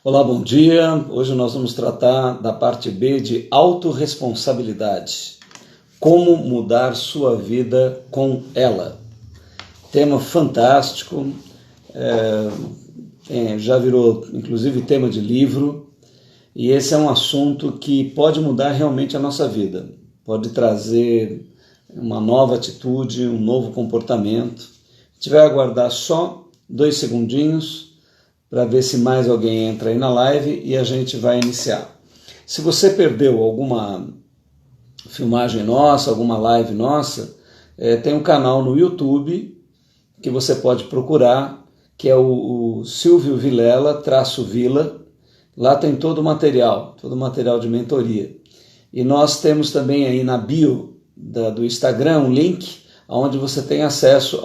Olá, bom dia. Hoje nós vamos tratar da parte B de autorresponsabilidade. Como mudar sua vida com ela. Tema fantástico, já virou inclusive tema de livro, e esse é um assunto que pode mudar realmente a nossa vida. Pode trazer uma nova atitude, um novo comportamento. A gente vai aguardar só 2 segundinhos para ver se mais alguém entra aí na live e a gente vai iniciar. Se você perdeu alguma filmagem nossa, alguma live nossa, tem um canal no YouTube que você pode procurar, que é o Silvio Vilela, _Vila. Lá tem todo o material de mentoria. E nós temos também aí na bio do Instagram um link onde você tem acesso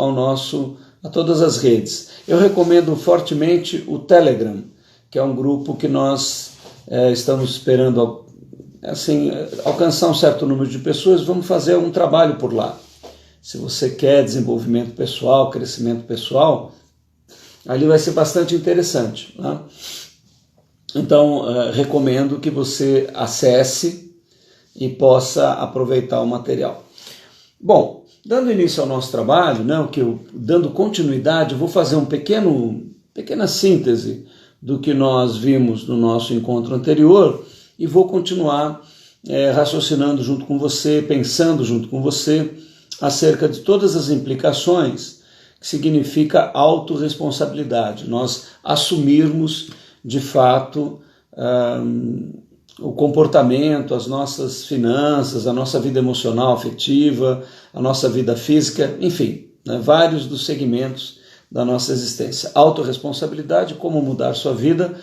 a todas as redes. Eu recomendo fortemente o Telegram, que é um grupo que nós estamos esperando alcançar um certo número de pessoas. Vamos fazer um trabalho por lá. Se você quer desenvolvimento pessoal, crescimento pessoal, ali vai ser bastante interessante, né? Então, recomendo que você acesse e possa aproveitar o material. Bom, dando início ao nosso trabalho, dando continuidade, eu vou fazer uma pequena síntese do que nós vimos no nosso encontro anterior e vou continuar raciocinando junto com você, pensando junto com você acerca de todas as implicações que significa autorresponsabilidade. Nós assumirmos, de fato, o comportamento, as nossas finanças, a nossa vida emocional, afetiva, a nossa vida física, enfim, vários dos segmentos da nossa existência. Autorresponsabilidade, como mudar sua vida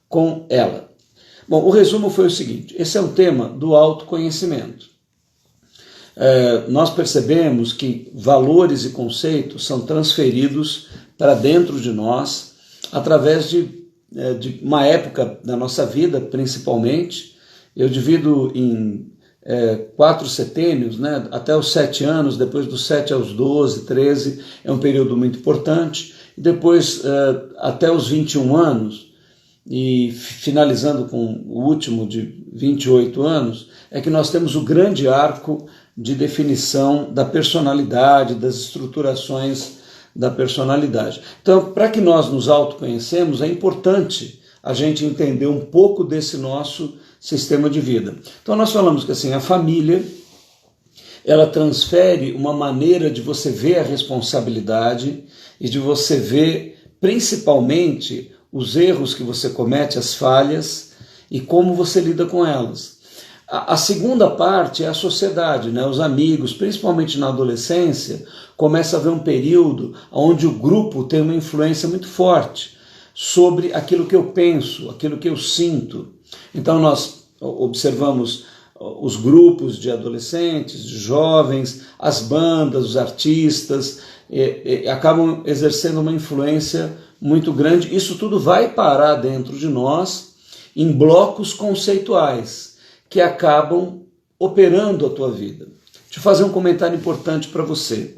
com ela. Bom, o resumo foi o seguinte: esse é um tema do autoconhecimento. Nós percebemos que valores e conceitos são transferidos para dentro de nós através de uma época da nossa vida, principalmente. Eu divido em 4 setênios, até os 7 anos, depois dos 7 aos 12, 13, é um período muito importante, e depois até os 21 anos, e finalizando com o último de 28 anos, é que nós temos o grande arco de definição da personalidade, das estruturações da personalidade. Então, para que nós nos autoconhecemos, é importante a gente entender um pouco desse nosso sistema de vida. Então, nós falamos que a família, ela transfere uma maneira de você ver a responsabilidade e de você ver, principalmente, os erros que você comete, as falhas, e como você lida com elas. A segunda parte é a sociedade, os amigos, principalmente na adolescência, começa a haver um período onde o grupo tem uma influência muito forte sobre aquilo que eu penso, aquilo que eu sinto. Então nós observamos os grupos de adolescentes, de jovens, as bandas, os artistas, acabam exercendo uma influência muito grande. Isso tudo vai parar dentro de nós em blocos conceituais que acabam operando a tua vida. Deixa eu fazer um comentário importante para você.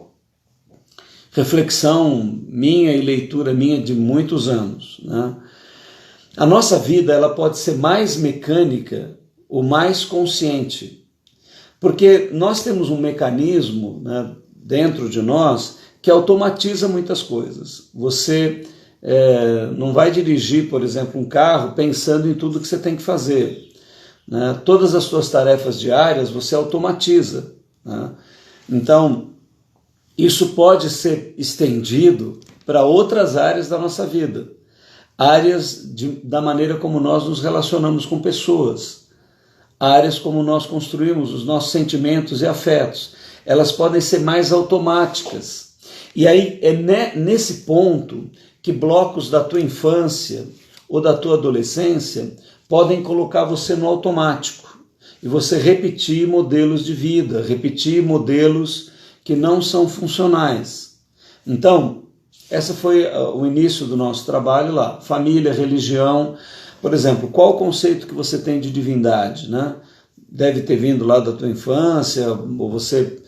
Reflexão minha e leitura minha de muitos anos. A nossa vida ela pode ser mais mecânica ou mais consciente, porque nós temos um mecanismo dentro de nós que automatiza muitas coisas. Você não vai dirigir, por exemplo, um carro pensando em tudo que você tem que fazer. Todas as suas tarefas diárias você automatiza. Então, isso pode ser estendido para outras áreas da nossa vida. Áreas da maneira como nós nos relacionamos com pessoas. Áreas como nós construímos os nossos sentimentos e afetos. Elas podem ser mais automáticas. E aí é nesse ponto que blocos da tua infância ou da tua adolescência podem colocar você no automático e você repetir modelos de vida, repetir modelos que não são funcionais. Então, esse foi o início do nosso trabalho lá. Família, religião. Por exemplo, qual o conceito que você tem de divindade? Deve ter vindo lá da tua infância, ou você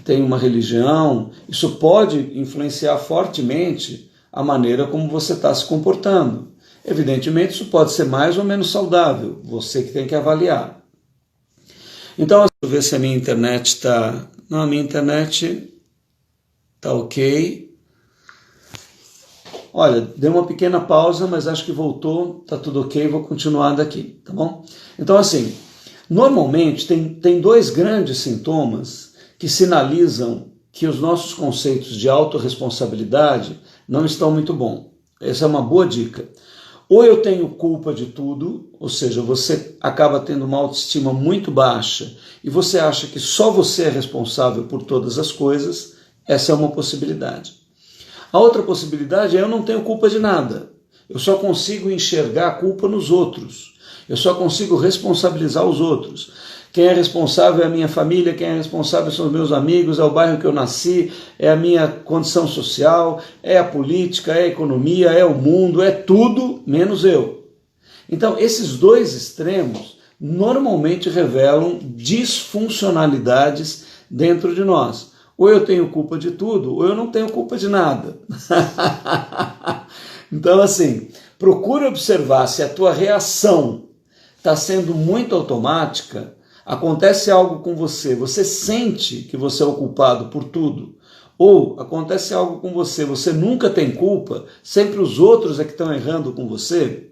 tem uma religião. Isso pode influenciar fortemente a maneira como você está se comportando. Evidentemente, isso pode ser mais ou menos saudável, você que tem que avaliar. Então, deixa eu ver se a minha internet está... Não, a minha internet está ok. Olha, deu uma pequena pausa, mas acho que voltou, está tudo ok, vou continuar daqui, tá bom? Então, assim, normalmente tem dois grandes sintomas que sinalizam que os nossos conceitos de autorresponsabilidade não estão muito bons. Essa é uma boa dica. Ou eu tenho culpa de tudo, ou seja, você acaba tendo uma autoestima muito baixa e você acha que só você é responsável por todas as coisas, essa é uma possibilidade. A outra possibilidade é eu não tenho culpa de nada, eu só consigo enxergar a culpa nos outros, eu só consigo responsabilizar os outros. Quem é responsável é a minha família, quem é responsável são os meus amigos, é o bairro que eu nasci, é a minha condição social, é a política, é a economia, é o mundo, é tudo menos eu. Então, esses dois extremos normalmente revelam disfuncionalidades dentro de nós. Ou eu tenho culpa de tudo, ou eu não tenho culpa de nada. Então, assim, procure observar se a tua reação está sendo muito automática. Acontece algo com você, você sente que você é o culpado por tudo, ou acontece algo com você, você nunca tem culpa, sempre os outros é que estão errando com você,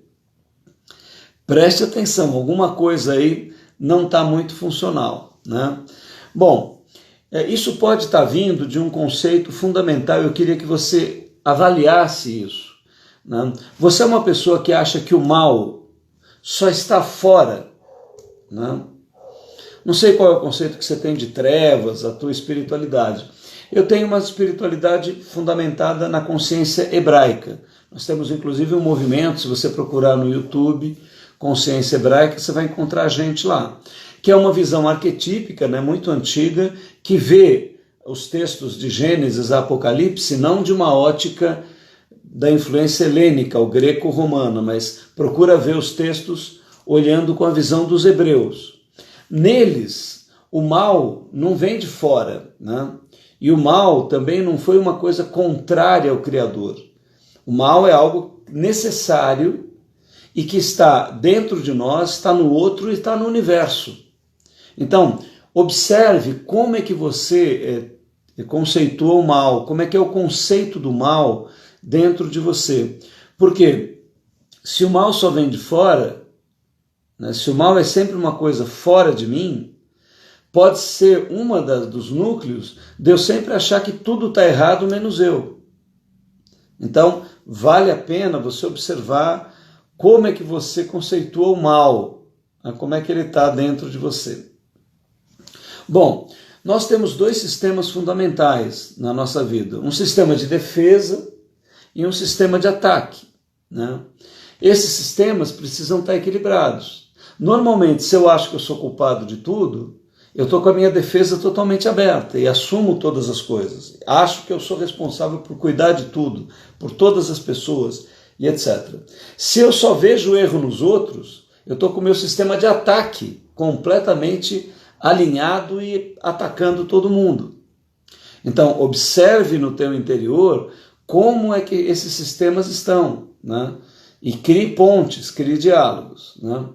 preste atenção, alguma coisa aí não está muito funcional, né? Bom, isso pode estar vindo de um conceito fundamental, eu queria que você avaliasse isso, né? Você é uma pessoa que acha que o mal só está fora, né? Não sei qual é o conceito que você tem de trevas, a tua espiritualidade. Eu tenho uma espiritualidade fundamentada na consciência hebraica. Nós temos inclusive um movimento, se você procurar no YouTube, Consciência Hebraica, você vai encontrar gente lá. Que é uma visão arquetípica, né, muito antiga, que vê os textos de Gênesis a Apocalipse não de uma ótica da influência helênica, ou greco-romana, mas procura ver os textos olhando com a visão dos hebreus. Neles, o mal não vem de fora, né? E o mal também não foi uma coisa contrária ao Criador. O mal é algo necessário e que está dentro de nós, está no outro e está no universo. Então, observe como é que você conceitua o mal, como é que é o conceito do mal dentro de você. Porque se o mal só vem de fora, se o mal é sempre uma coisa fora de mim, pode ser dos núcleos de eu sempre achar que tudo está errado menos eu. Então, vale a pena você observar como é que você conceitua o mal, como é que ele está dentro de você. Bom, nós temos dois sistemas fundamentais na nossa vida, um sistema de defesa e um sistema de ataque, né? Esses sistemas precisam estar equilibrados. Normalmente, se eu acho que eu sou culpado de tudo, eu estou com a minha defesa totalmente aberta e assumo todas as coisas. Acho que eu sou responsável por cuidar de tudo, por todas as pessoas e etc. Se eu só vejo o erro nos outros, eu estou com o meu sistema de ataque completamente alinhado e atacando todo mundo. Então, observe no teu interior como é que esses sistemas estão, né? E crie pontes, crie diálogos, né?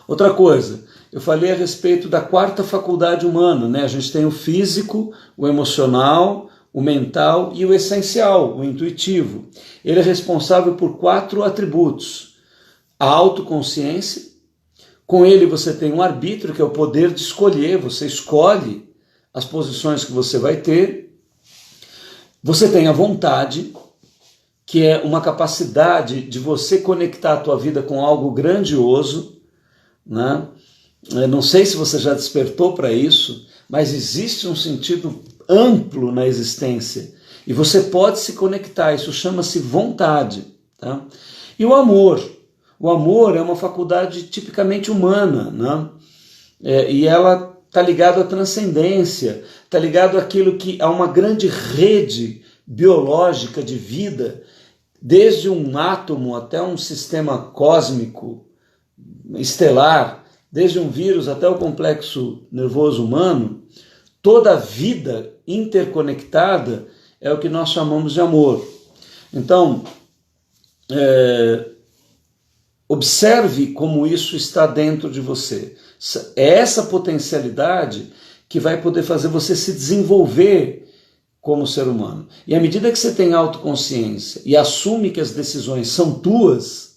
Outra coisa, eu falei a respeito da quarta faculdade humana, né? A gente tem o físico, o emocional, o mental e o essencial, o intuitivo. Ele é responsável por 4 atributos. A autoconsciência, com ele você tem um arbítrio, que é o poder de escolher, você escolhe as posições que você vai ter. Você tem a vontade, que é uma capacidade de você conectar a tua vida com algo grandioso, né? Eu não sei se você já despertou para isso, mas existe um sentido amplo na existência e você pode se conectar, isso chama-se vontade, tá? E o amor é uma faculdade tipicamente humana, né? E ela está ligada à transcendência, está ligado àquilo que há uma grande rede biológica de vida, desde um átomo até um sistema cósmico estelar, desde um vírus até o complexo nervoso humano, toda a vida interconectada é o que nós chamamos de amor. Então, Observe como isso está dentro de você. É essa potencialidade que vai poder fazer você se desenvolver como ser humano. E à medida que você tem autoconsciência e assume que as decisões são tuas,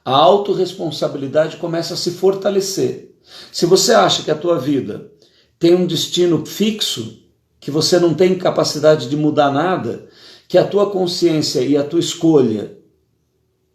a autorresponsabilidade começa a se fortalecer. Se você acha que a tua vida tem um destino fixo, que você não tem capacidade de mudar nada, que a tua consciência e a tua escolha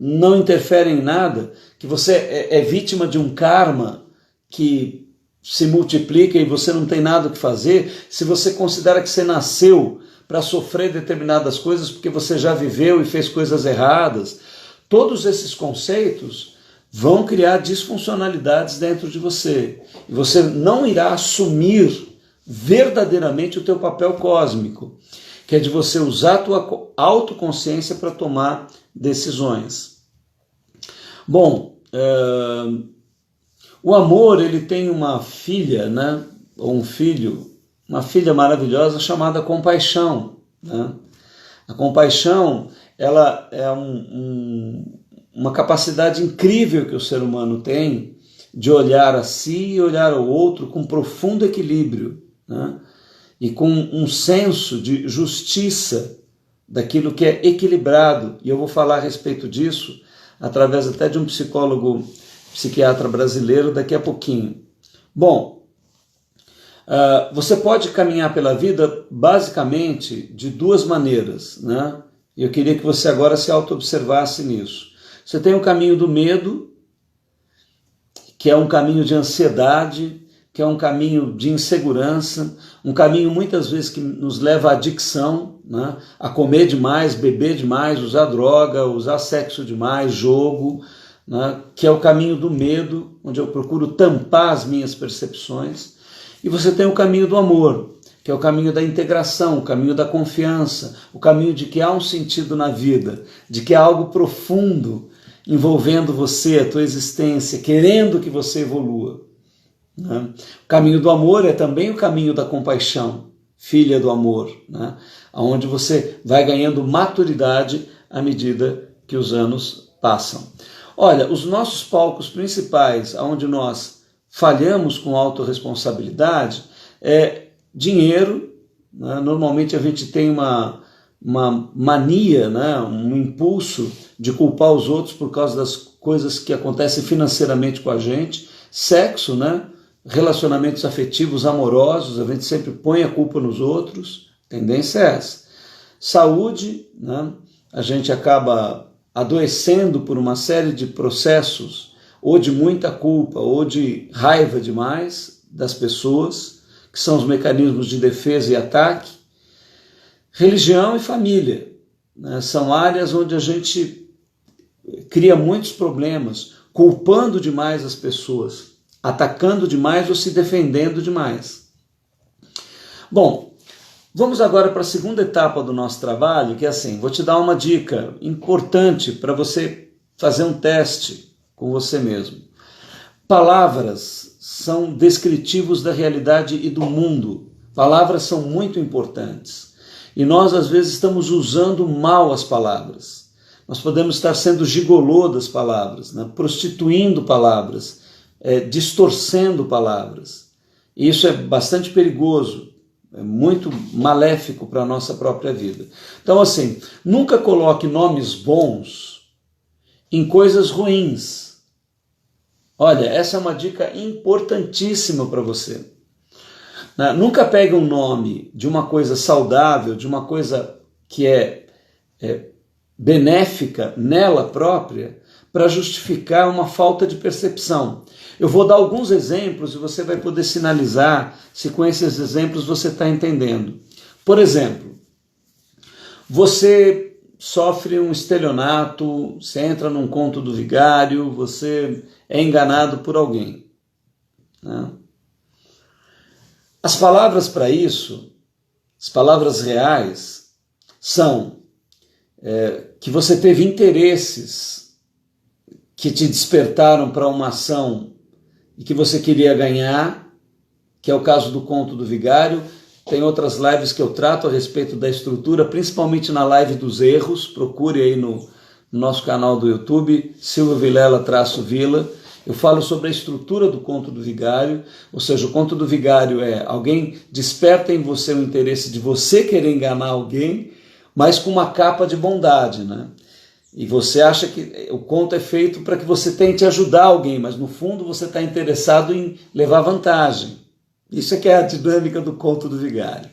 não interferem em nada, que você é vítima de um karma que se multiplica e você não tem nada o que fazer, se você considera que você nasceu para sofrer determinadas coisas porque você já viveu e fez coisas erradas, todos esses conceitos vão criar disfuncionalidades dentro de você. E você não irá assumir verdadeiramente o teu papel cósmico, que é de você usar a tua autoconsciência para tomar decisões. Bom, o amor, ele tem uma filha, né, ou um filho, uma filha maravilhosa chamada compaixão, né? A compaixão, ela é uma capacidade incrível que o ser humano tem de olhar a si e olhar ao outro com profundo equilíbrio, né? E com um senso de justiça daquilo que é equilibrado. E eu vou falar a respeito disso através até de um psiquiatra brasileiro daqui a pouquinho. Bom, você pode caminhar pela vida basicamente de duas maneiras, né? Eu queria que você agora se auto-observasse nisso. Você tem o caminho do medo, que é um caminho de ansiedade, que é um caminho de insegurança, um caminho muitas vezes que nos leva à adicção, né? A comer demais, beber demais, usar droga, usar sexo demais, jogo, né? Que é o caminho do medo, onde eu procuro tampar as minhas percepções. E você tem o caminho do amor, que é o caminho da integração, o caminho da confiança, o caminho de que há um sentido na vida, de que há algo profundo envolvendo você, a tua existência, querendo que você evolua. Né? O caminho do amor é também o caminho da compaixão, filha do amor, né? Onde você vai ganhando maturidade à medida que os anos passam. Olha, os nossos palcos principais, onde nós falhamos com autorresponsabilidade, é dinheiro, né? Normalmente a gente tem uma mania, né? Um impulso de culpar os outros por causa das coisas que acontecem financeiramente com a gente, sexo, né? Relacionamentos afetivos amorosos, a gente sempre põe a culpa nos outros, tendência é essa. Saúde, né? A gente acaba adoecendo por uma série de processos, ou de muita culpa, ou de raiva demais das pessoas, que são os mecanismos de defesa e ataque. Religião e família, né? São áreas onde a gente cria muitos problemas, culpando demais as pessoas, atacando demais ou se defendendo demais. Bom, vamos agora para a segunda etapa do nosso trabalho, que é assim, vou te dar uma dica importante para você fazer um teste com você mesmo. Palavras são descritivos da realidade e do mundo. Palavras são muito importantes. E nós, às vezes, estamos usando mal as palavras. Nós podemos estar sendo gigolô das palavras, né? Prostituindo palavras, distorcendo palavras. E isso é bastante perigoso, é muito maléfico para a nossa própria vida. Então, assim, nunca coloque nomes bons em coisas ruins. Olha, essa é uma dica importantíssima para você. Nunca pegue um nome de uma coisa saudável, de uma coisa que é benéfica nela própria, para justificar uma falta de percepção. Eu vou dar alguns exemplos e você vai poder sinalizar se com esses exemplos você está entendendo. Por exemplo, você sofre um estelionato, você entra num conto do vigário, você é enganado por alguém, né? As palavras para isso, as palavras reais, são que você teve interesses que te despertaram para uma ação e que você queria ganhar, que é o caso do conto do vigário. Tem outras lives que eu trato a respeito da estrutura, principalmente na live dos erros, procure aí no no nosso canal do YouTube, Silvio Vilela-Vila. Eu falo sobre a estrutura do conto do vigário, ou seja, o conto do vigário é alguém desperta em você o interesse de você querer enganar alguém, mas com uma capa de bondade, né? E você acha que o conto é feito para que você tente ajudar alguém, mas no fundo você está interessado em levar vantagem. Isso é que é a dinâmica do conto do vigário.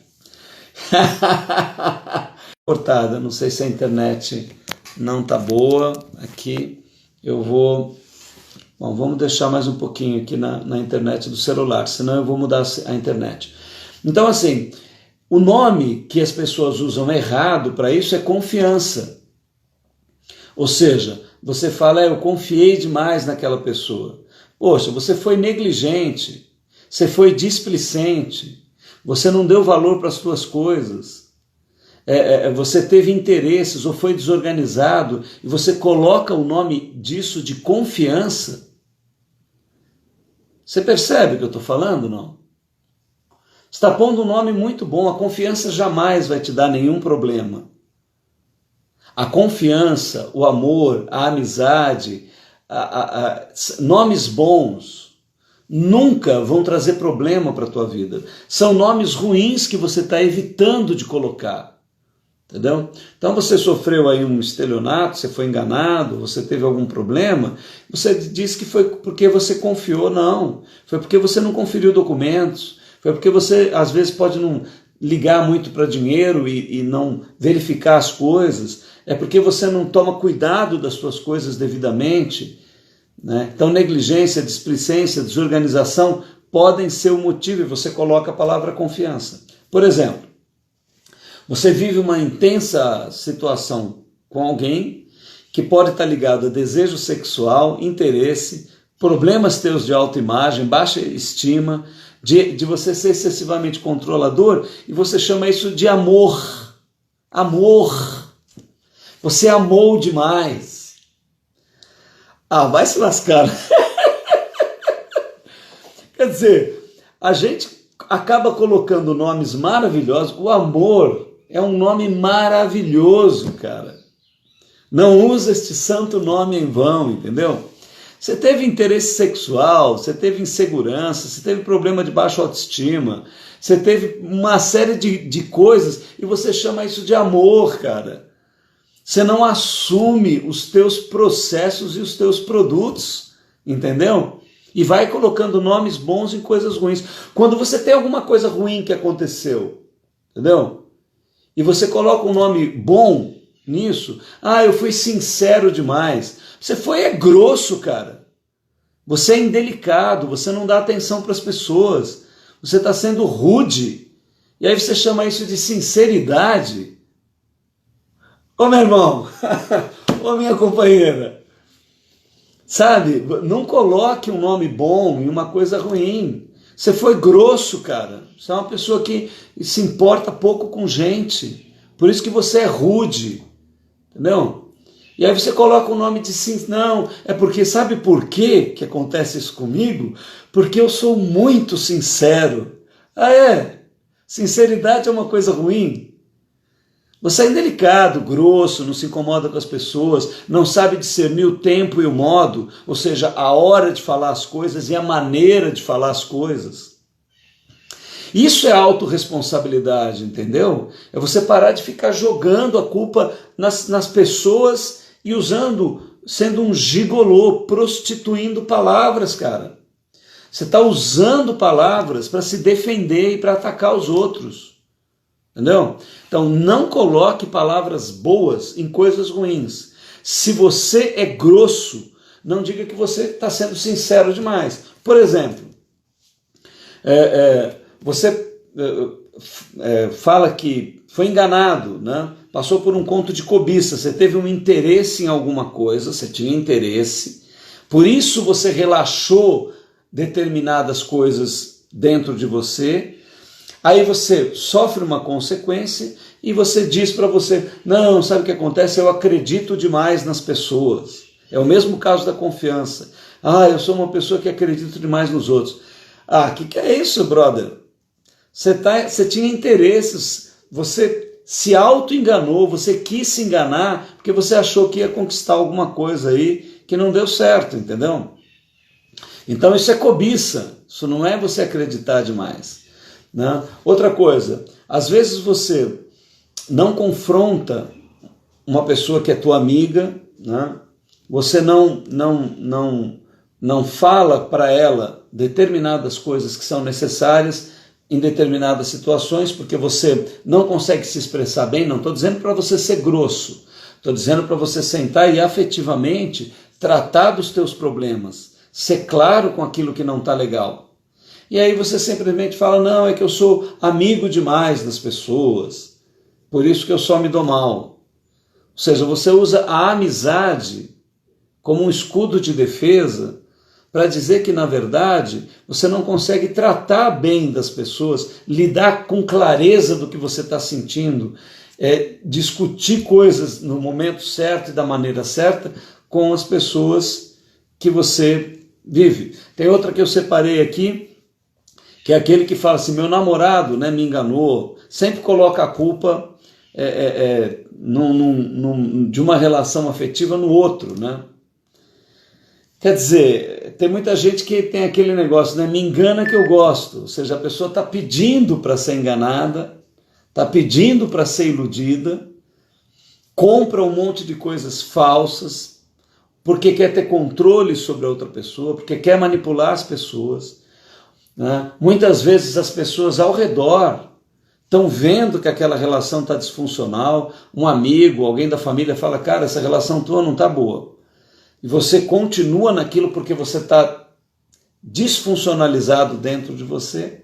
Cortada, não sei se a internet não está boa aqui, eu vou... Bom, vamos deixar mais um pouquinho aqui na internet do celular, senão eu vou mudar a internet. Então, assim, o nome que as pessoas usam errado para isso é confiança. Ou seja, você fala, eu confiei demais naquela pessoa. Poxa, você foi negligente, você foi displicente, você não deu valor para as suas coisas, você teve interesses ou foi desorganizado e você coloca o nome disso de confiança. Você percebe o que eu estou falando, não? Você está pondo um nome muito bom, a confiança jamais vai te dar nenhum problema. A confiança, o amor, a amizade, nomes bons nunca vão trazer problema para a tua vida. São nomes ruins que você está evitando de colocar. Entendeu? Então você sofreu aí um estelionato, você foi enganado, você teve algum problema, você diz que foi porque você confiou. Não, foi porque você não conferiu documentos, foi porque você às vezes pode não ligar muito para dinheiro e não verificar as coisas, é porque você não toma cuidado das suas coisas devidamente, né? Então negligência, displicência, desorganização podem ser o motivo e você coloca a palavra confiança. Por exemplo, você vive uma intensa situação com alguém que pode estar ligado a desejo sexual, interesse, problemas teus de autoimagem, baixa estima, de você ser excessivamente controlador, e você chama isso de amor. Amor. Você amou demais. Ah, vai se lascar. Quer dizer, a gente acaba colocando nomes maravilhosos. O amor é um nome maravilhoso, cara. Não usa este santo nome em vão, entendeu? Você teve interesse sexual, você teve insegurança, você teve problema de baixa autoestima, você teve uma série de coisas e você chama isso de amor, cara. Você não assume os teus processos e os teus produtos, entendeu? E vai colocando nomes bons em coisas ruins. Quando você tem alguma coisa ruim que aconteceu, entendeu? E você coloca um nome bom nisso, eu fui sincero demais. Você foi grosso, cara. Você é indelicado, você não dá atenção para as pessoas. Você está sendo rude. E aí você chama isso de sinceridade. Ô meu irmão, ô minha companheira, sabe? Não coloque um nome bom em uma coisa ruim. Você foi grosso, cara. Você é uma pessoa que se importa pouco com gente. Por isso que você é rude. Entendeu? E aí você coloca o nome de sim. Não, é porque sabe por quê que acontece isso comigo? Porque eu sou muito sincero. Ah, é? Sinceridade é uma coisa ruim? Você é indelicado, grosso, não se incomoda com as pessoas, não sabe discernir o tempo e o modo, ou seja, a hora de falar as coisas e a maneira de falar as coisas. Isso é autorresponsabilidade, entendeu? É você parar de ficar jogando a culpa nas pessoas e sendo um gigolô, prostituindo palavras, cara. Você está usando palavras para se defender e para atacar os outros. Entendeu? Então não coloque palavras boas em coisas ruins. Se você é grosso, não diga que você está sendo sincero demais. Por exemplo, você fala que foi enganado, né? Passou por um conto de cobiça, você teve um interesse em alguma coisa, você tinha interesse, por isso você relaxou determinadas coisas dentro de você. Aí você sofre uma consequência e você diz para você, não, sabe o que acontece? Eu acredito demais nas pessoas. É o mesmo caso da confiança. Eu sou uma pessoa que acredita demais nos outros. Que é isso, brother? Você tinha interesses, você se auto-enganou, você quis se enganar porque você achou que ia conquistar alguma coisa aí que não deu certo, entendeu? Então isso é cobiça, isso não é você acreditar demais, né? Outra coisa, às vezes você não confronta uma pessoa que é tua amiga, né? Você não fala para ela determinadas coisas que são necessárias em determinadas situações, porque você não consegue se expressar bem. Não estou dizendo para você ser grosso, estou dizendo para você sentar e afetivamente tratar dos teus problemas, ser claro com aquilo que não está legal. E aí você simplesmente fala, não, é que eu sou amigo demais das pessoas, por isso que eu só me dou mal. Ou seja, você usa a amizade como um escudo de defesa para dizer que, na verdade, você não consegue tratar bem das pessoas, lidar com clareza do que você está sentindo, discutir coisas no momento certo e da maneira certa com as pessoas que você vive. Tem outra que eu separei aqui, que é aquele que fala assim, meu namorado, né, me enganou, sempre coloca a culpa de uma relação afetiva no outro, né? Quer dizer, tem muita gente que tem aquele negócio, né? Me engana que eu gosto. Ou seja, a pessoa está pedindo para ser enganada, está pedindo para ser iludida, compra um monte de coisas falsas, porque quer ter controle sobre a outra pessoa, porque quer manipular as pessoas, né? Muitas vezes as pessoas ao redor estão vendo que aquela relação está disfuncional, um amigo, alguém da família fala, cara, essa relação tua não está boa. E você continua naquilo porque você está disfuncionalizado dentro de você.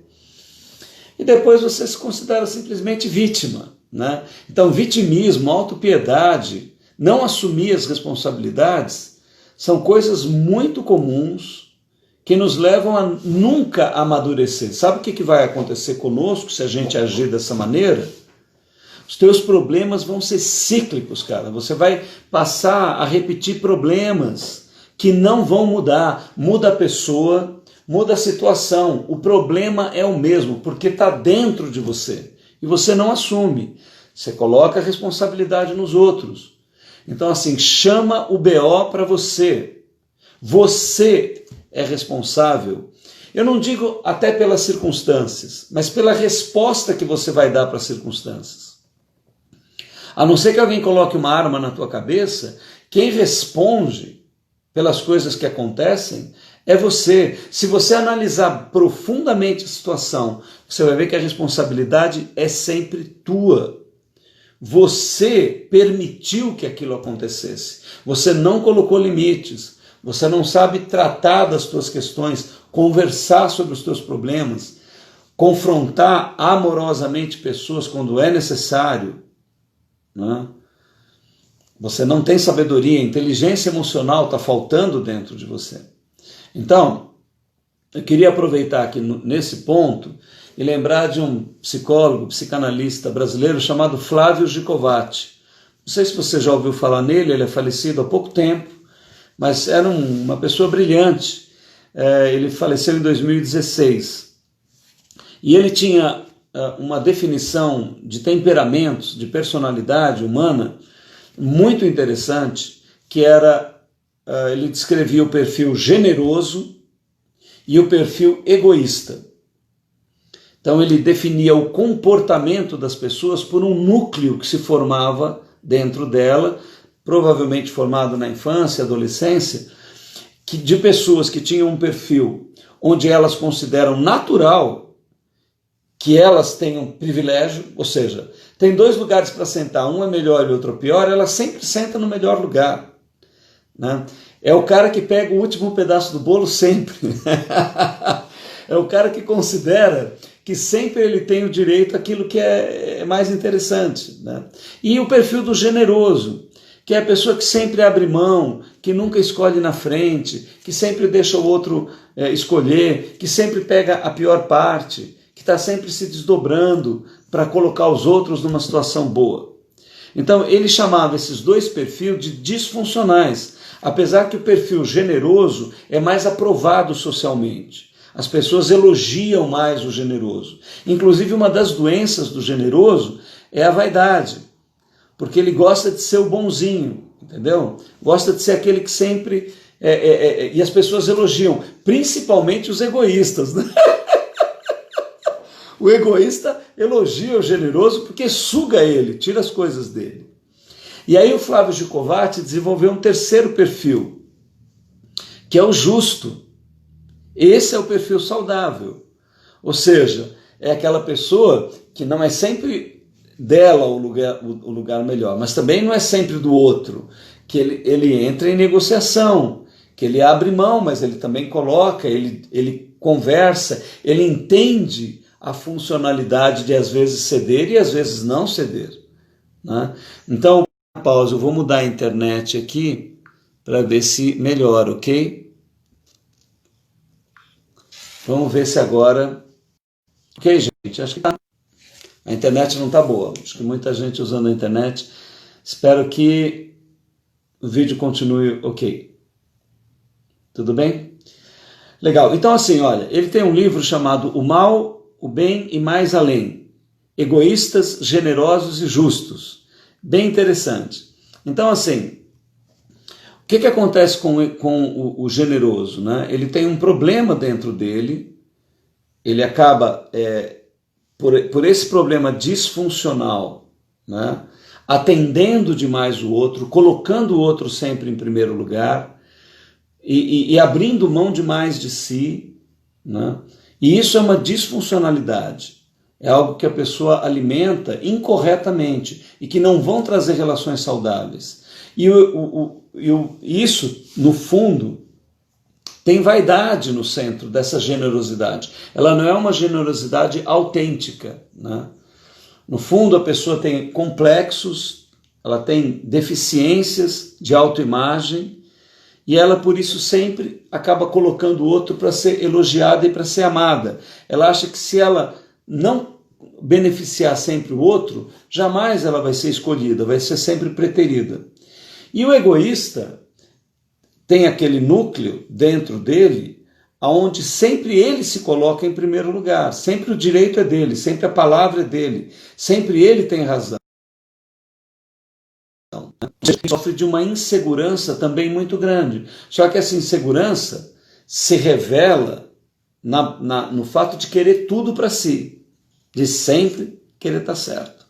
E depois você se considera simplesmente vítima, né? Então, vitimismo, autopiedade, não assumir as responsabilidades, são coisas muito comuns que nos levam a nunca amadurecer. Sabe o que vai acontecer conosco se a gente agir dessa maneira? Os teus problemas vão ser cíclicos, cara. Você vai passar a repetir problemas que não vão mudar. Muda a pessoa, muda a situação. O problema é o mesmo, porque está dentro de você. E você não assume. Você coloca a responsabilidade nos outros. Então, assim, chama o BO para você. Você é responsável. Eu não digo até pelas circunstâncias, mas pela resposta que você vai dar para as circunstâncias. A não ser que alguém coloque uma arma na tua cabeça, quem responde pelas coisas que acontecem é você. Se você analisar profundamente a situação, você vai ver que a responsabilidade é sempre tua. Você permitiu que aquilo acontecesse. Você não colocou limites. Você não sabe tratar das tuas questões, conversar sobre os teus problemas, confrontar amorosamente pessoas quando é necessário. Você não tem sabedoria, inteligência emocional está faltando dentro de você. Então, eu queria aproveitar aqui nesse ponto e lembrar de um psicólogo, psicanalista brasileiro chamado Flávio Gicovati. Não sei se você já ouviu falar nele, ele é falecido há pouco tempo, mas era uma pessoa brilhante. Ele faleceu em 2016. E ele tinha uma definição de temperamentos, de personalidade humana, muito interessante, que era, ele descrevia o perfil generoso e o perfil egoísta. Então ele definia o comportamento das pessoas por um núcleo que se formava dentro dela, provavelmente formado na infância, adolescência, de pessoas que tinham um perfil onde elas consideram natural que elas tenham privilégio, ou seja, tem dois lugares para sentar, um é melhor e outro é pior, ela sempre senta no melhor lugar, né? É o cara que pega o último pedaço do bolo sempre. É o cara que considera que sempre ele tem o direito àquilo que é mais interessante, né? E o perfil do generoso, que é a pessoa que sempre abre mão, que nunca escolhe na frente, que sempre deixa o outro escolher, que sempre pega a pior parte, que está sempre se desdobrando para colocar os outros numa situação boa. Então ele chamava esses dois perfis de disfuncionais, apesar que o perfil generoso é mais aprovado socialmente. As pessoas elogiam mais o generoso. Inclusive uma das doenças do generoso é a vaidade, porque ele gosta de ser o bonzinho, entendeu? Gosta de ser aquele que sempre... e as pessoas elogiam, principalmente os egoístas, né? O egoísta elogia o generoso porque suga ele, tira as coisas dele. E aí o Flávio Gicovati desenvolveu um terceiro perfil, que é o justo. Esse é o perfil saudável. Ou seja, é aquela pessoa que não é sempre dela o lugar melhor, mas também não é sempre do outro, que ele entra em negociação, que ele abre mão, mas ele também coloca, ele conversa, ele entende a funcionalidade de às vezes ceder e às vezes não ceder, né? Então, pausa, eu vou mudar a internet aqui para ver se melhora, ok? Vamos ver se agora... Ok, gente, acho que a internet não está boa, acho que muita gente usando a internet. Espero que o vídeo continue ok. Tudo bem? Legal, então assim, olha, ele tem um livro chamado O Mal, o Bem e Mais Além, Egoístas, Generosos e Justos. Bem interessante. Então assim, o que acontece com o generoso, né? Ele tem um problema dentro dele, ele acaba, por esse problema disfuncional, né? Atendendo demais o outro, colocando o outro sempre em primeiro lugar, e abrindo mão demais de si, né? E isso é uma disfuncionalidade, é algo que a pessoa alimenta incorretamente e que não vão trazer relações saudáveis. E isso, no fundo, tem vaidade no centro dessa generosidade. Ela não é uma generosidade autêntica, né? No fundo, a pessoa tem complexos, ela tem deficiências de autoimagem, e ela, por isso, sempre acaba colocando o outro para ser elogiada e para ser amada. Ela acha que se ela não beneficiar sempre o outro, jamais ela vai ser escolhida, vai ser sempre preterida. E o egoísta tem aquele núcleo dentro dele, onde sempre ele se coloca em primeiro lugar, sempre o direito é dele, sempre a palavra é dele, sempre ele tem razão. Ele sofre de uma insegurança também muito grande. Só que essa insegurança se revela no fato de querer tudo para si, de sempre querer estar certo.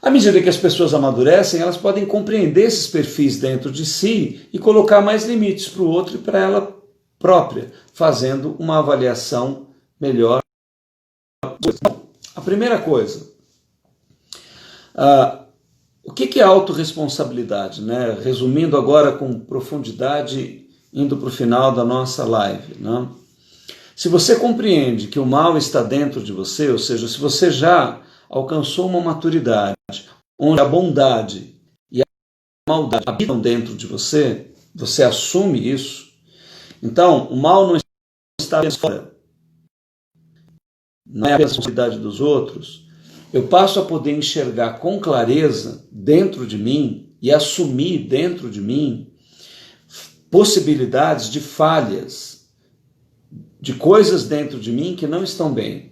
À medida que as pessoas amadurecem, elas podem compreender esses perfis dentro de si e colocar mais limites para o outro e para ela própria, fazendo uma avaliação melhor. A primeira coisa, o que é autorresponsabilidade, né? Resumindo agora com profundidade, indo para o final da nossa live, né? Se você compreende que o mal está dentro de você, ou seja, se você já alcançou uma maturidade onde a bondade e a maldade habitam dentro de você, você assume isso, então o mal não está fora, não é a responsabilidade dos outros. Eu passo a poder enxergar com clareza dentro de mim e assumir dentro de mim possibilidades de falhas, de coisas dentro de mim que não estão bem.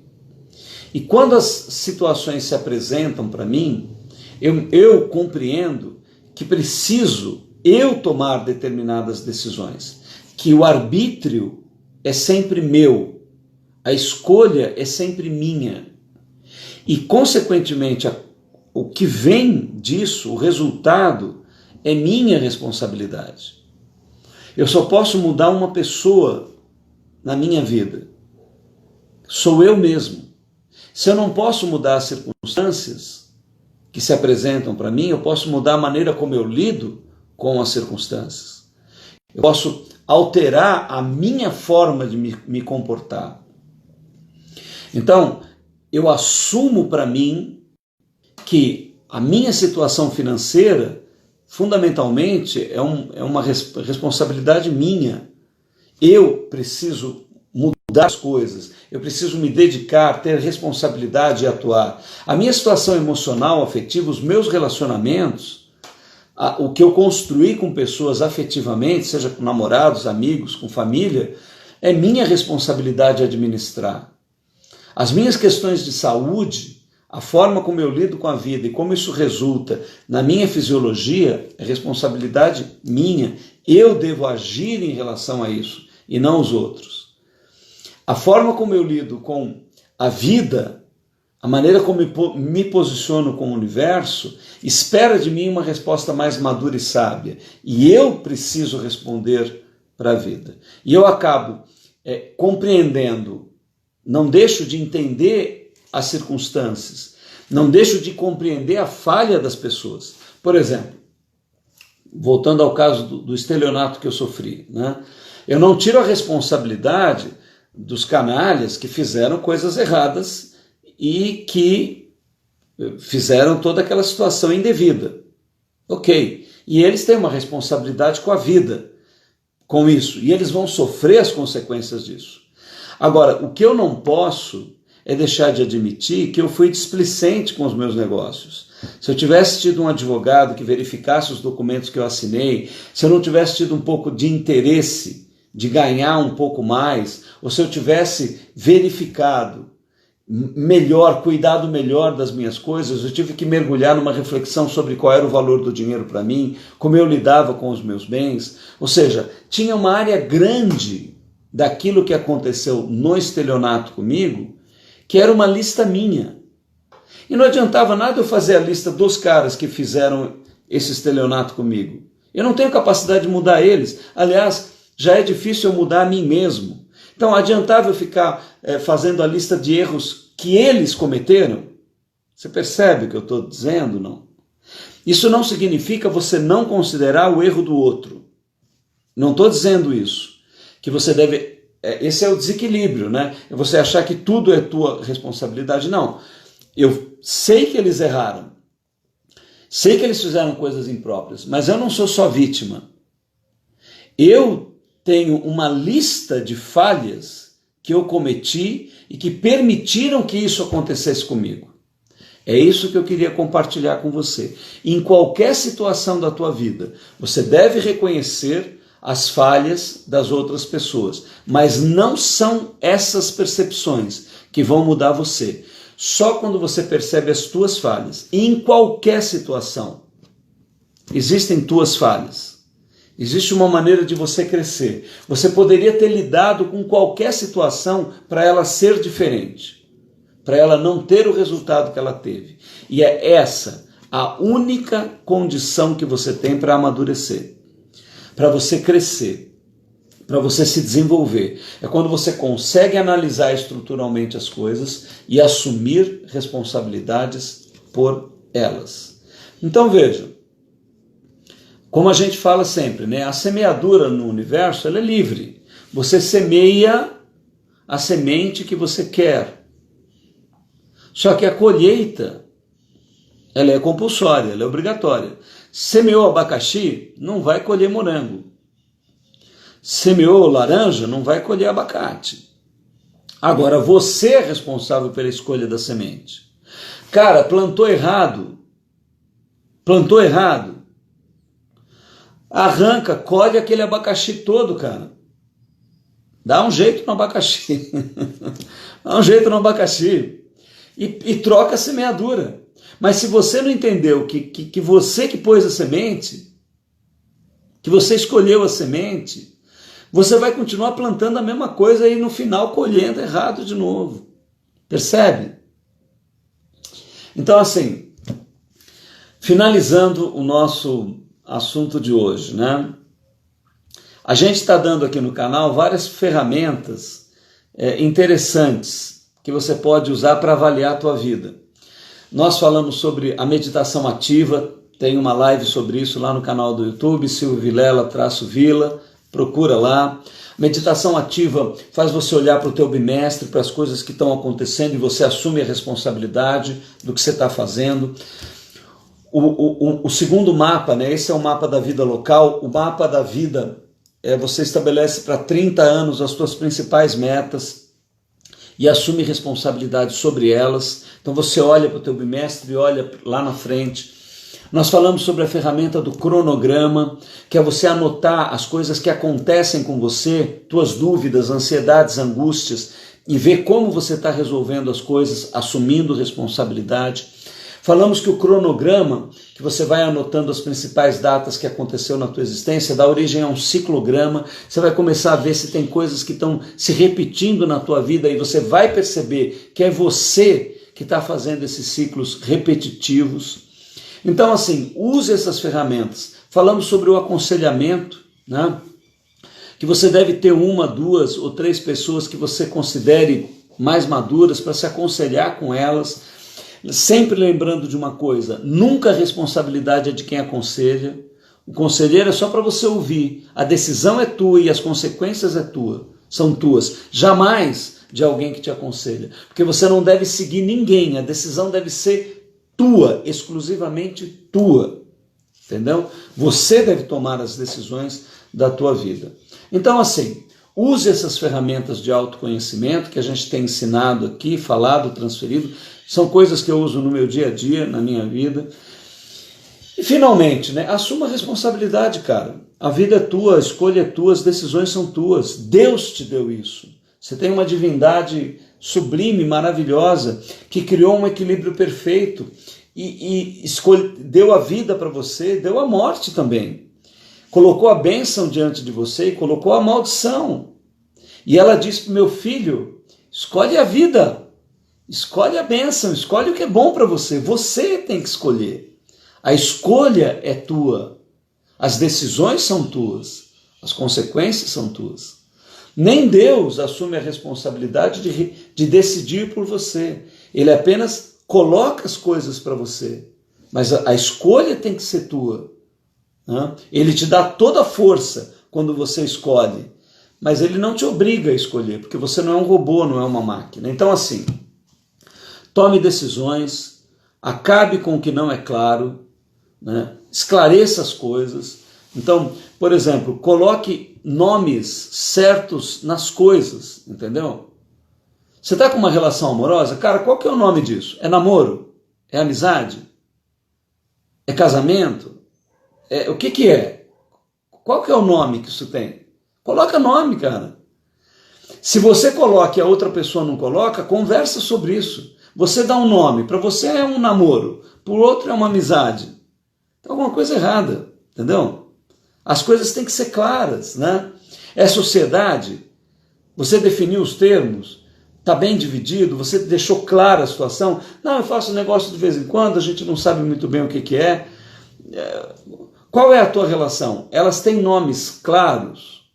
E quando as situações se apresentam para mim, eu compreendo que preciso eu tomar determinadas decisões, que o arbítrio é sempre meu, a escolha é sempre minha. E, consequentemente, o que vem disso, o resultado, é minha responsabilidade. Eu só posso mudar uma pessoa na minha vida. Sou eu mesmo. Se eu não posso mudar as circunstâncias que se apresentam para mim, eu posso mudar a maneira como eu lido com as circunstâncias. Eu posso alterar a minha forma de me comportar. Então, eu assumo para mim que a minha situação financeira, fundamentalmente, é uma responsabilidade minha. Eu preciso mudar as coisas, eu preciso me dedicar, ter responsabilidade e atuar. A minha situação emocional, afetiva, os meus relacionamentos, o que eu construí com pessoas afetivamente, seja com namorados, amigos, com família, é minha responsabilidade administrar. As minhas questões de saúde, A forma como eu lido com a vida e como isso resulta na minha fisiologia é responsabilidade minha. Eu devo agir em relação a isso e não os outros. A forma como eu lido com a vida, a maneira como me posiciono com o universo, espera de mim uma resposta mais madura e sábia. E eu preciso responder para a vida. E eu acabo compreendendo, não deixo de entender as circunstâncias, não deixo de compreender a falha das pessoas. Por exemplo, voltando ao caso do estelionato que eu sofri, né? Eu não tiro a responsabilidade dos canalhas que fizeram coisas erradas e que fizeram toda aquela situação indevida. Ok, e eles têm uma responsabilidade com a vida, com isso, e eles vão sofrer as consequências disso. Agora, o que eu não posso é deixar de admitir que eu fui displicente com os meus negócios. Se eu tivesse tido um advogado que verificasse os documentos que eu assinei, se eu não tivesse tido um pouco de interesse de ganhar um pouco mais, ou se eu tivesse verificado melhor, cuidado melhor das minhas coisas, eu tive que mergulhar numa reflexão sobre qual era o valor do dinheiro para mim, como eu lidava com os meus bens. Ou seja, tinha uma área grande daquilo que aconteceu no estelionato comigo, que era uma lista minha. E não adiantava nada eu fazer a lista dos caras que fizeram esse estelionato comigo. Eu não tenho capacidade de mudar eles. Aliás, já é difícil eu mudar a mim mesmo. Então, adiantava eu ficar fazendo a lista de erros que eles cometeram? Você percebe o que eu estou dizendo, não? Isso não significa você não considerar o erro do outro. Não estou dizendo isso. Que você deve... Esse é o desequilíbrio, né? É você achar que tudo é tua responsabilidade. Não. Eu sei que eles erraram. Sei que eles fizeram coisas impróprias, mas eu não sou só vítima. Eu tenho uma lista de falhas que eu cometi e que permitiram que isso acontecesse comigo. É isso que eu queria compartilhar com você. Em qualquer situação da tua vida, você deve reconhecer as falhas das outras pessoas, mas não são essas percepções que vão mudar você. Só quando você percebe as tuas falhas, e em qualquer situação, existem tuas falhas. Existe uma maneira de você crescer. Você poderia ter lidado com qualquer situação para ela ser diferente, para ela não ter o resultado que ela teve. E é essa a única condição que você tem para amadurecer, para você crescer, para você se desenvolver. É quando você consegue analisar estruturalmente as coisas e assumir responsabilidades por elas. Então veja, como a gente fala sempre, né? A semeadura no universo ela é livre. Você semeia a semente que você quer. Só que a colheita ela é compulsória, ela é obrigatória. Semeou abacaxi, não vai colher morango. Semeou laranja, não vai colher abacate. Agora, você é responsável pela escolha da semente. Cara, plantou errado. Arranca, colhe aquele abacaxi todo, cara. Dá um jeito no abacaxi. E troca a semeadura. Mas se você não entendeu que você que pôs a semente, que você escolheu a semente, você vai continuar plantando a mesma coisa e no final colhendo errado de novo. Percebe? Então assim, finalizando o nosso assunto de hoje, né? A gente está dando aqui no canal várias ferramentas interessantes que você pode usar para avaliar a tua vida. Nós falamos sobre a meditação ativa, tem uma live sobre isso lá no canal do YouTube, Silvio Vilela-Vila, procura lá. Meditação ativa faz você olhar para o teu bimestre, para as coisas que estão acontecendo e você assume a responsabilidade do que você está fazendo. O segundo mapa, né? Esse é o mapa da vida local. O mapa da vida você estabelece para 30 anos as suas principais metas e assume responsabilidade sobre elas. Então você olha para o teu bimestre e olha lá na frente. Nós falamos sobre a ferramenta do cronograma, que é você anotar as coisas que acontecem com você, tuas dúvidas, ansiedades, angústias, e ver como você está resolvendo as coisas, assumindo responsabilidade. Falamos que o cronograma, que você vai anotando as principais datas que aconteceu na tua existência, dá origem a um ciclograma. Você vai começar a ver se tem coisas que estão se repetindo na tua vida e você vai perceber que é você que está fazendo esses ciclos repetitivos. Então, assim, use essas ferramentas. Falamos sobre o aconselhamento, né? Que você deve ter 1, 2 ou 3 pessoas que você considere mais maduras para se aconselhar com elas. Sempre lembrando de uma coisa, nunca a responsabilidade é de quem aconselha. O conselheiro é só para você ouvir. A decisão é tua e as consequências são tuas. Jamais de alguém que te aconselha. Porque você não deve seguir ninguém, a decisão deve ser tua, exclusivamente tua. Entendeu? Você deve tomar as decisões da tua vida. Então, assim, use essas ferramentas de autoconhecimento que a gente tem ensinado aqui, falado, transferido. São coisas que eu uso no meu dia a dia, na minha vida. E finalmente, né, assuma a responsabilidade, cara. A vida é tua, a escolha é tua, as decisões são tuas. Deus te deu isso. Você tem uma divindade sublime, maravilhosa, que criou um equilíbrio perfeito e deu a vida para você, deu a morte também. Colocou a bênção diante de você e colocou a maldição. E ela disse para o meu filho, escolhe a vida, escolhe a bênção, escolhe o que é bom para você. Você tem que escolher. A escolha é tua. As decisões são tuas. As consequências são tuas. Nem Deus assume a responsabilidade de decidir por você. Ele apenas coloca as coisas para você. Mas a escolha tem que ser tua. Ele te dá toda a força quando você escolhe, mas ele não te obriga a escolher, porque você não é um robô, não é uma máquina. Então, assim, tome decisões, acabe com o que não é claro, né? Esclareça as coisas. Então, por exemplo, coloque nomes certos nas coisas, entendeu? Você está com uma relação amorosa? Cara, qual que é o nome disso? É namoro? É amizade? É casamento? O que é? Qual que é o nome que isso tem? Coloca nome, cara. Se você coloca e a outra pessoa não coloca, conversa sobre isso. Você dá um nome, para você é um namoro, para o outro é uma amizade. Tem alguma coisa errada, entendeu? As coisas têm que ser claras, né? É sociedade, você definiu os termos, está bem dividido, você deixou clara a situação. Não, eu faço negócio de vez em quando, a gente não sabe muito bem o que é. Qual é a tua relação? Elas têm nomes claros,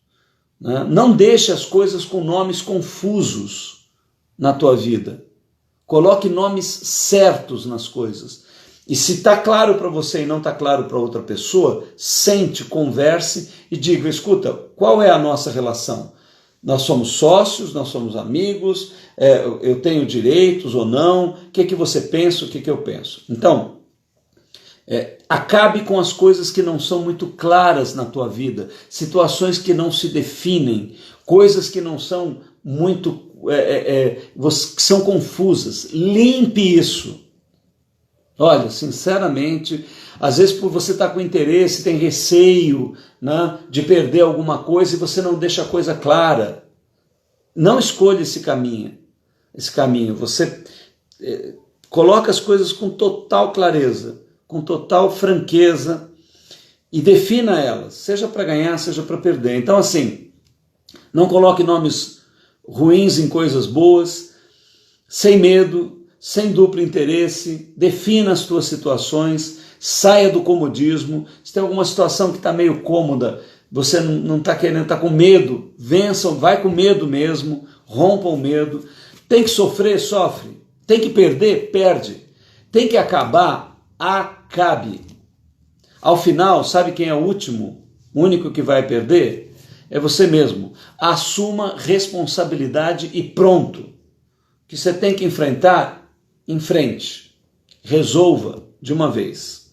né? Não deixe as coisas com nomes confusos na tua vida. Coloque nomes certos nas coisas. E se está claro para você e não está claro para outra pessoa, sente, converse e diga, escuta, qual é a nossa relação? Nós somos sócios, nós somos amigos, eu tenho direitos ou não, o que você pensa, o que eu penso? Então, acabe com as coisas que não são muito claras na tua vida, situações que não se definem, coisas que não são muito, que são confusas. Limpe isso. Olha, sinceramente, às vezes por você estar com interesse, tem receio, né, de perder alguma coisa e você não deixa a coisa clara. Não escolha esse caminho. Você coloca as coisas com total clareza, com total franqueza e defina elas, seja para ganhar, seja para perder. Então, assim, não coloque nomes ruins em coisas boas, sem medo, sem duplo interesse, defina as tuas situações, saia do comodismo. Se tem alguma situação que está meio cômoda, você não está querendo, está com medo, vençam, vai com medo mesmo, rompa o medo. Tem que sofrer, sofre. Tem que perder, perde. Tem que acabar, acabe. Ao final, sabe quem é o único que vai perder? É você mesmo. Assuma responsabilidade e pronto. O que você tem que enfrentar, enfrente. Resolva de uma vez.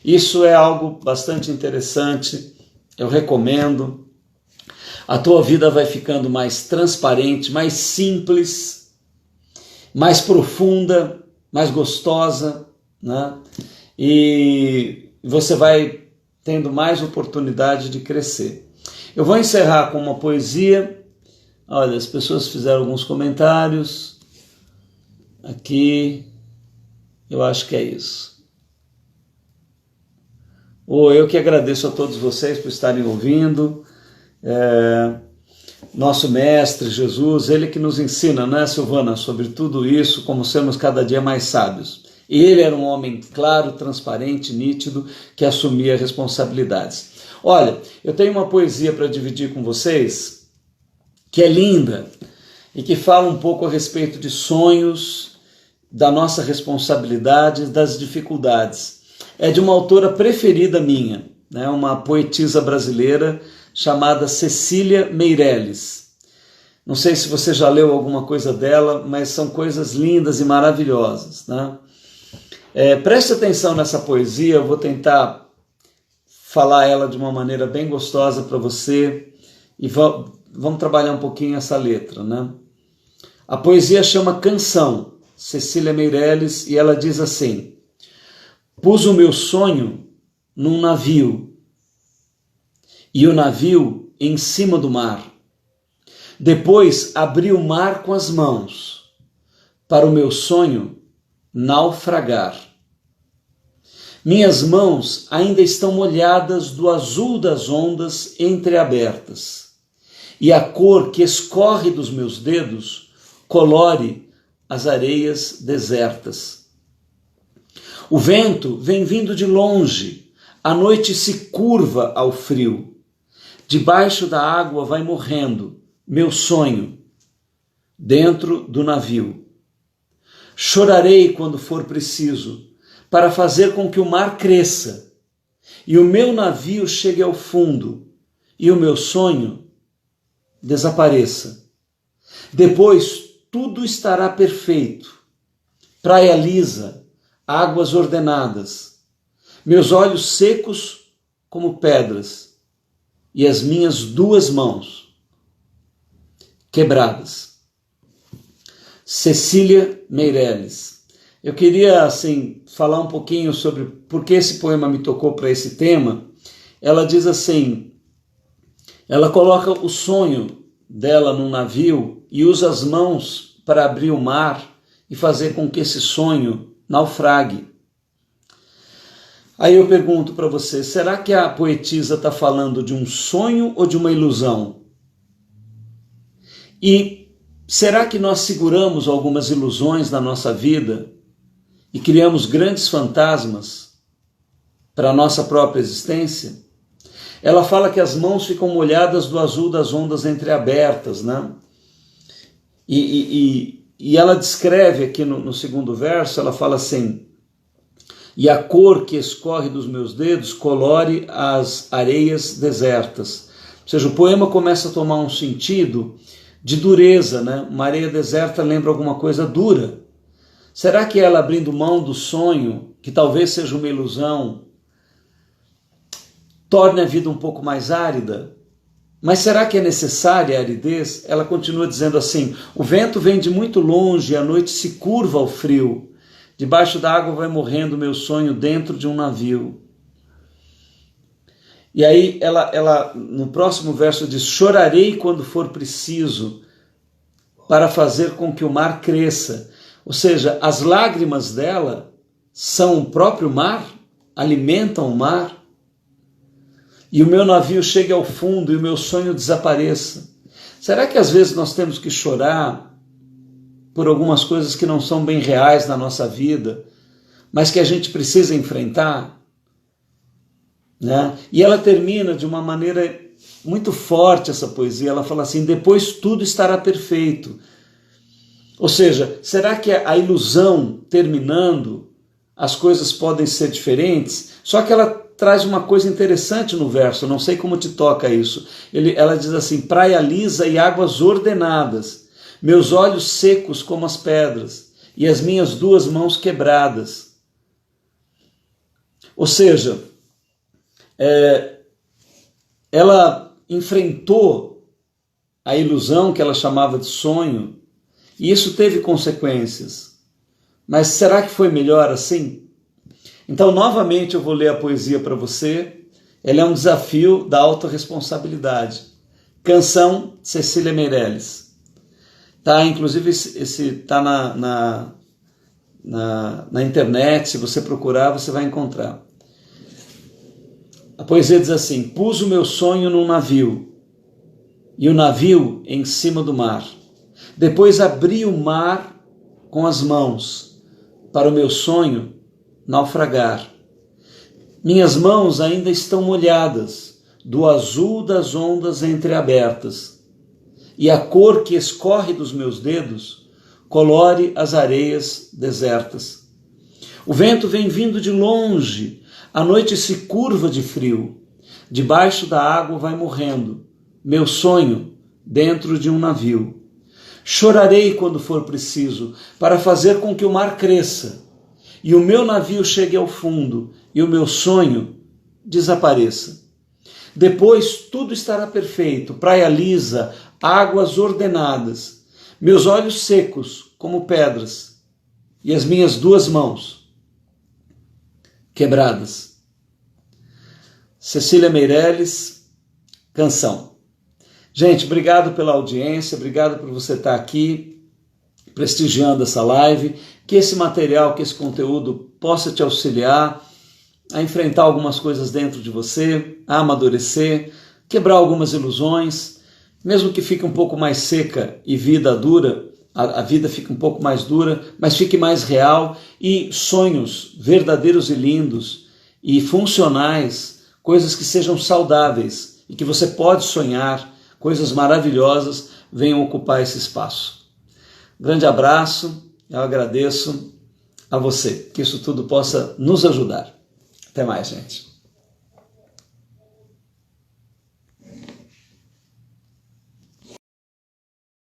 Isso é algo bastante interessante, eu recomendo. A tua vida vai ficando mais transparente, mais simples, mais profunda, mais gostosa, né? E você vai tendo mais oportunidade de crescer. Eu vou encerrar com uma poesia Olha, as pessoas fizeram alguns comentários. Aqui, eu acho que é isso. Eu que agradeço a todos vocês por estarem ouvindo. Nosso Mestre Jesus, Ele que nos ensina, né, Silvana, sobre tudo isso, como sermos cada dia mais sábios. Ele era um homem claro, transparente, nítido, que assumia responsabilidades. Olha, eu tenho uma poesia para dividir com vocês, que é linda, e que fala um pouco a respeito de sonhos, da nossa responsabilidade, das dificuldades. É de uma autora preferida minha, né, uma poetisa brasileira chamada Cecília Meirelles. Não sei se você já leu alguma coisa dela, mas são coisas lindas e maravilhosas, né? Preste atenção nessa poesia, eu vou tentar falar ela de uma maneira bem gostosa para você e vamos trabalhar um pouquinho essa letra, né? A poesia chama Canção, Cecília Meirelles, e ela diz assim: pus o meu sonho num navio e o navio em cima do mar. Depois abri o mar com as mãos para o meu sonho naufragar. Minhas mãos ainda estão molhadas do azul das ondas entreabertas, e a cor que escorre dos meus dedos colore as areias desertas. O vento vem vindo de longe, a noite se curva ao frio. Debaixo da água vai morrendo meu sonho dentro do navio. Chorarei quando for preciso, para fazer com que o mar cresça, e o meu navio chegue ao fundo, e o meu sonho desapareça. Depois tudo estará perfeito, praia lisa, águas ordenadas, meus olhos secos como pedras, e as minhas duas mãos quebradas. Cecília Meirelles. Eu queria, assim, falar um pouquinho sobre por que esse poema me tocou para esse tema. Ela diz assim, ela coloca o sonho dela num navio e usa as mãos para abrir o mar e fazer com que esse sonho naufrague. Aí eu pergunto para você, será que a poetisa está falando de um sonho ou de uma ilusão? E será que nós seguramos algumas ilusões na nossa vida e criamos grandes fantasmas para a nossa própria existência? Ela fala que as mãos ficam molhadas do azul das ondas entreabertas, né? E ela descreve aqui no segundo verso, ela fala assim: e a cor que escorre dos meus dedos colore as areias desertas. Ou seja, o poema começa a tomar um sentido de dureza, né? Uma areia deserta lembra alguma coisa dura. Será que ela, abrindo mão do sonho, que talvez seja uma ilusão, torne a vida um pouco mais árida? Mas será que é necessária a aridez? Ela continua dizendo assim: o vento vem de muito longe e a noite se curva ao frio. Debaixo da água vai morrendo meu sonho dentro de um navio. E aí ela no próximo verso diz: chorarei quando for preciso para fazer com que o mar cresça. Ou seja, as lágrimas dela são o próprio mar, alimentam o mar. E o meu navio chegue ao fundo e o meu sonho desapareça. Será que às vezes nós temos que chorar por algumas coisas que não são bem reais na nossa vida, mas que a gente precisa enfrentar? Né? E ela termina de uma maneira muito forte essa poesia. Ela fala assim: depois tudo estará perfeito. Ou seja, será que a ilusão terminando, as coisas podem ser diferentes? Só que ela traz uma coisa interessante no verso, não sei como te toca isso. Ela diz assim: praia lisa e águas ordenadas, meus olhos secos como as pedras, e as minhas duas mãos quebradas. Ou seja, ela enfrentou a ilusão que ela chamava de sonho, e isso teve consequências. Mas será que foi melhor assim? Então, novamente, eu vou ler a poesia para você. Ela é um desafio da autorresponsabilidade. Canção, Cecília Meirelles. Tá, inclusive esse tá na internet, se você procurar, você vai encontrar. A poesia diz assim: pus o meu sonho num navio, e o navio em cima do mar. Depois abri o mar com as mãos, para o meu sonho naufragar. Minhas mãos ainda estão molhadas do azul das ondas entreabertas, e a cor que escorre dos meus dedos colore as areias desertas. O vento vem vindo de longe, a noite se curva de frio, debaixo da água vai morrendo meu sonho dentro de um navio. Chorarei quando for preciso, para fazer com que o mar cresça, e o meu navio chegue ao fundo, e o meu sonho desapareça. Depois tudo estará perfeito, praia lisa, águas ordenadas, meus olhos secos como pedras, e as minhas duas mãos quebradas. Cecília Meirelles, Canção. Gente, obrigado pela audiência, obrigado por você estar aqui prestigiando essa live, que esse material, que esse conteúdo possa te auxiliar a enfrentar algumas coisas dentro de você, a amadurecer, quebrar algumas ilusões, mesmo que fique um pouco mais seca e vida dura, a vida fique um pouco mais dura, mas fique mais real, e sonhos verdadeiros e lindos e funcionais, coisas que sejam saudáveis e que você pode sonhar, coisas maravilhosas, venham ocupar esse espaço. Grande abraço, eu agradeço a você, que isso tudo possa nos ajudar. Até mais, gente.